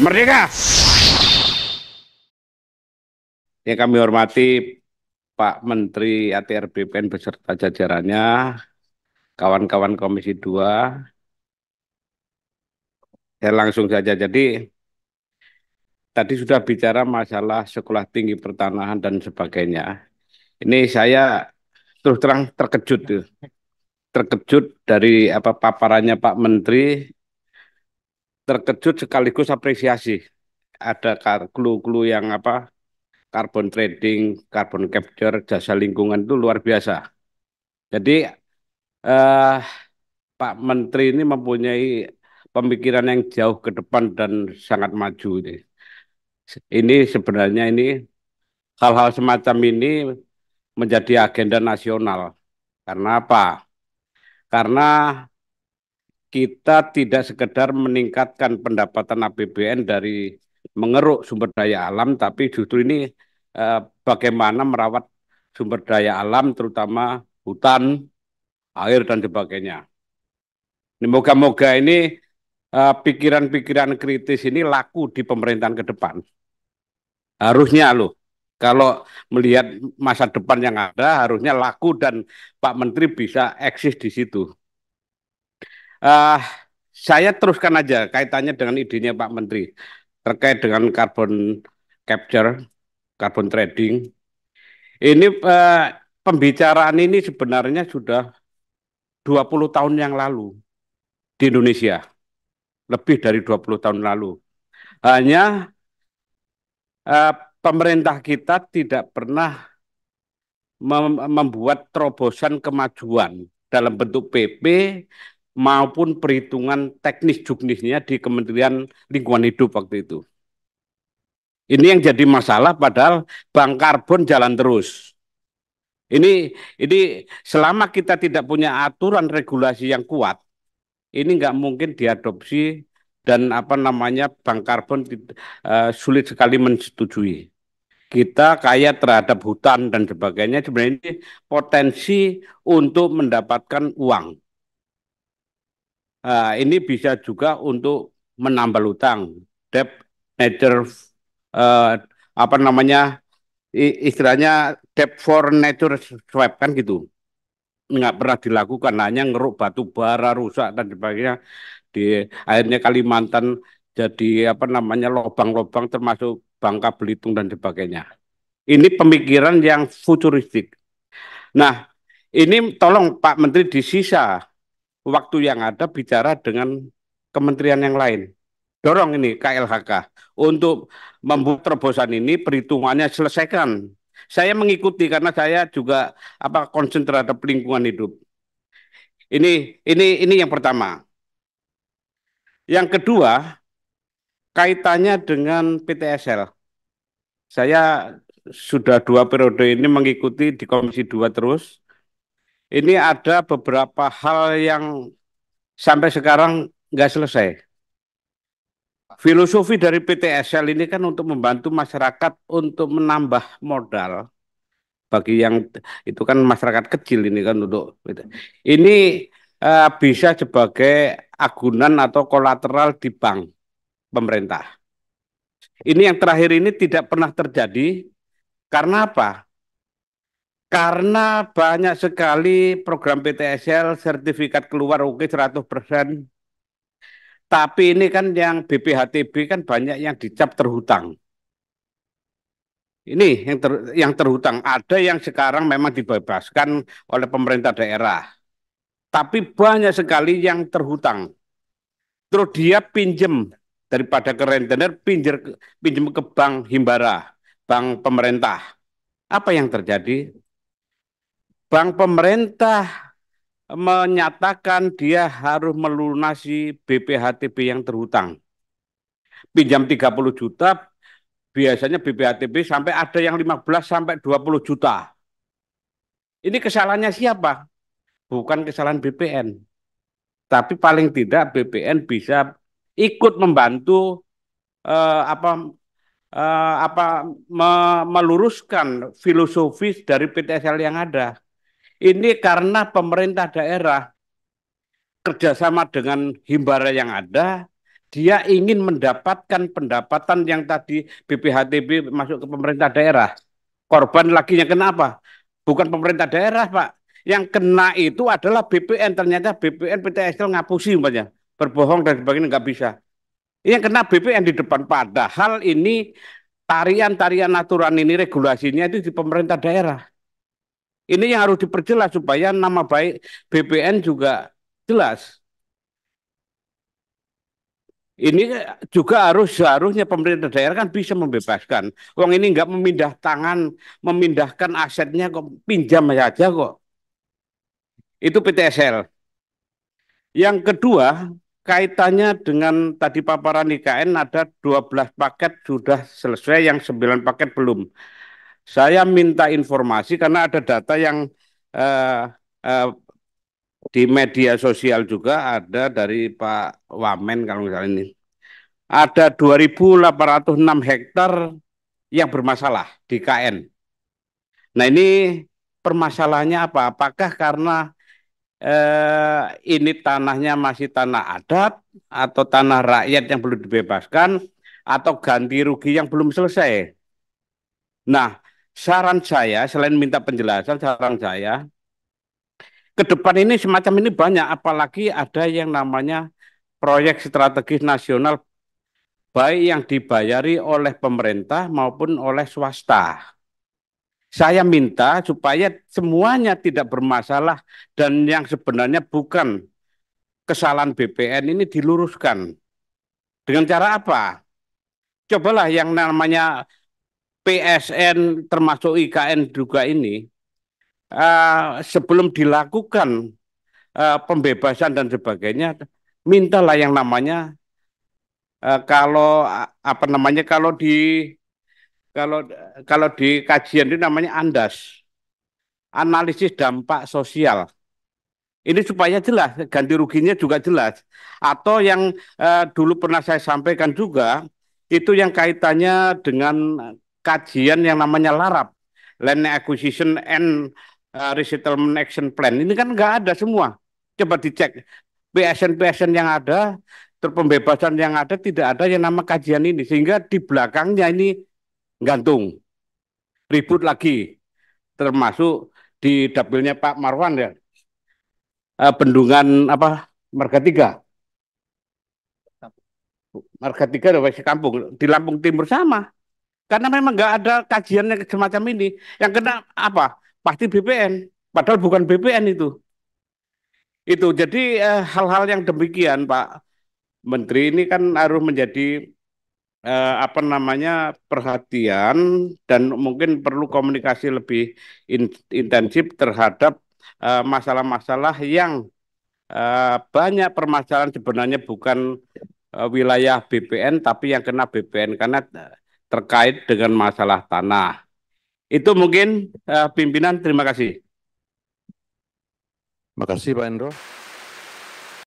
Merdeka! Yang kami hormati Pak Menteri ATR BPN beserta jajarannya, kawan-kawan Komisi 2, saya langsung saja. Jadi tadi sudah bicara masalah sekolah tinggi pertanahan dan sebagainya. Ini saya terus terang terkejut, terkejut dari apa paparannya Pak Menteri, terkejut sekaligus apresiasi. Ada clue-clue yang apa carbon trading, carbon capture, jasa lingkungan itu luar biasa. Jadi eh, Pak Menteri ini mempunyai pemikiran yang jauh ke depan dan sangat maju ini. Ini sebenarnya ini hal-hal semacam ini menjadi agenda nasional. Karena apa? Karena kita tidak sekedar meningkatkan pendapatan APBN dari mengeruk sumber daya alam, tapi justru ini bagaimana merawat sumber daya alam, terutama hutan, air, dan sebagainya. Ini moga-moga ini pikiran-pikiran kritis ini laku di pemerintahan ke depan. Harusnya loh, kalau melihat masa depan yang ada, harusnya laku dan Pak Menteri bisa eksis di situ. Uh, saya teruskan aja kaitannya dengan idenya Pak Menteri terkait dengan carbon capture, carbon trading. Ini pembicaraan ini sebenarnya sudah 20 tahun yang lalu di Indonesia, lebih dari 20 tahun lalu. Hanya eh, pemerintah kita tidak pernah membuat terobosan kemajuan dalam bentuk PP maupun perhitungan teknis juknisnya di Kementerian Lingkungan Hidup waktu itu. Ini yang jadi masalah padahal bank karbon jalan terus. Ini selama kita tidak punya aturan regulasi yang kuat, ini nggak mungkin diadopsi dan apa namanya bank karbon sulit sekali menyetujui. Kita kaya terhadap hutan dan sebagainya, sebenarnya ini potensi untuk mendapatkan uang. Ini bisa juga untuk menambal utang, debt nature, uh, apa namanya, istilahnya debt for nature swap kan gitu. Nggak pernah dilakukan, hanya ngeruk batu bara rusak dan sebagainya. Di akhirnya Kalimantan jadi apa namanya lobang-lobang termasuk Bangka Belitung dan sebagainya. Ini pemikiran yang futuristik. Nah, ini tolong Pak Menteri di sisa waktu yang ada bicara dengan kementerian yang lain. Dorong ini KLHK untuk membuat terobosan ini perhitungannya selesaikan. Saya mengikuti karena saya juga apa concern terhadap lingkungan hidup. Ini yang pertama. Yang kedua, kaitannya dengan PTSL. Saya sudah 2 periode ini mengikuti di Komisi 2 terus. Ini ada beberapa hal yang sampai sekarang nggak selesai. Filosofi dari PTSL ini kan untuk membantu masyarakat untuk menambah modal bagi yang itu kan masyarakat kecil ini kan untuk ini bisa sebagai agunan atau kolateral di bank pemerintah. Ini yang terakhir ini tidak pernah terjadi karena apa? Karena banyak sekali program PTSL sertifikat keluar oke 100%. Tapi ini kan yang BPHTB kan banyak yang dicap terhutang. Ini yang terhutang. Ada yang sekarang memang dibebaskan oleh pemerintah daerah. Tapi banyak sekali yang terhutang. Terus dia pinjem daripada ke rentenir, pinjem ke bank Himbara, bank pemerintah. Apa yang terjadi? Bank pemerintah menyatakan dia harus melunasi BPHTB yang terhutang. Pinjam 30 juta, biasanya BPHTB sampai ada yang 15 sampai 20 juta. Ini kesalahannya siapa? Bukan kesalahan BPN. Tapi paling tidak BPN bisa ikut membantu apa meluruskan filosofis dari PTSL yang ada. Ini karena pemerintah daerah kerjasama dengan himbara yang ada, dia ingin mendapatkan pendapatan yang tadi BPHTB masuk ke pemerintah daerah. Korban lagi yang kena apa? Bukan pemerintah daerah, Pak. Yang kena itu adalah BPN. Ternyata BPN PTSL ngapusi umpamanya. Berbohong dan sebagainya nggak bisa. Yang kena BPN di depan. Padahal ini tarian-tarian aturan ini regulasinya itu di pemerintah daerah. Ini yang harus diperjelas supaya nama baik BPN juga jelas. Ini juga seharusnya pemerintah daerah kan bisa membebaskan. Uang ini nggak memindah tangan, memindahkan asetnya kok pinjam saja kok. Itu PTSL. Yang kedua, kaitannya dengan tadi paparan IKN ada 12 paket sudah selesai, yang 9 paket belum. Saya minta informasi karena ada data yang eh, eh, di media sosial juga ada dari Pak Wamen kalau misalnya ini. Ada 2.806 hektar yang bermasalah di KN. Nah ini permasalahannya apa? Apakah karena ini tanahnya masih tanah adat atau tanah rakyat yang belum dibebaskan atau ganti rugi yang belum selesai? Nah, saran saya selain minta penjelasan, saran saya ke depan ini semacam ini banyak, apalagi ada yang namanya proyek strategis nasional baik yang dibayari oleh pemerintah maupun oleh swasta. Saya minta supaya semuanya tidak bermasalah dan yang sebenarnya bukan kesalahan BPN ini diluruskan. Dengan cara apa? Cobalah yang namanya PSN termasuk IKN juga ini sebelum dilakukan pembebasan dan sebagainya, mintalah yang namanya kalau apa namanya kalau kalau di kajian itu namanya ANDAS, analisis dampak sosial. Ini supaya jelas, ganti ruginya juga jelas. Atau yang dulu pernah saya sampaikan juga, itu yang kaitannya dengan kajian yang namanya LARAP, Land Acquisition and Resettlement Action Plan. Ini kan nggak ada semua. Coba dicek PSN-PSN yang ada, terpembebasan yang ada, tidak ada yang nama kajian ini. Sehingga di belakangnya ini gantung, ribut lagi. Termasuk di dapilnya Pak Marwan ya, bendungan apa Marga Tiga, Marga Tiga dan Wesi Kampung di Lampung Timur sama, karena memang nggak ada kajian yang semacam ini. Yang kena apa? Pasti BPN, padahal bukan BPN itu. Itu jadi hal-hal yang demikian, Pak Menteri ini kan harus menjadi apa namanya perhatian dan mungkin perlu komunikasi lebih intensif terhadap masalah-masalah yang banyak permasalahan sebenarnya bukan wilayah BPN tapi yang kena BPN karena terkait dengan masalah tanah. Itu mungkin pimpinan, terima kasih. Terima kasih Pak Endro.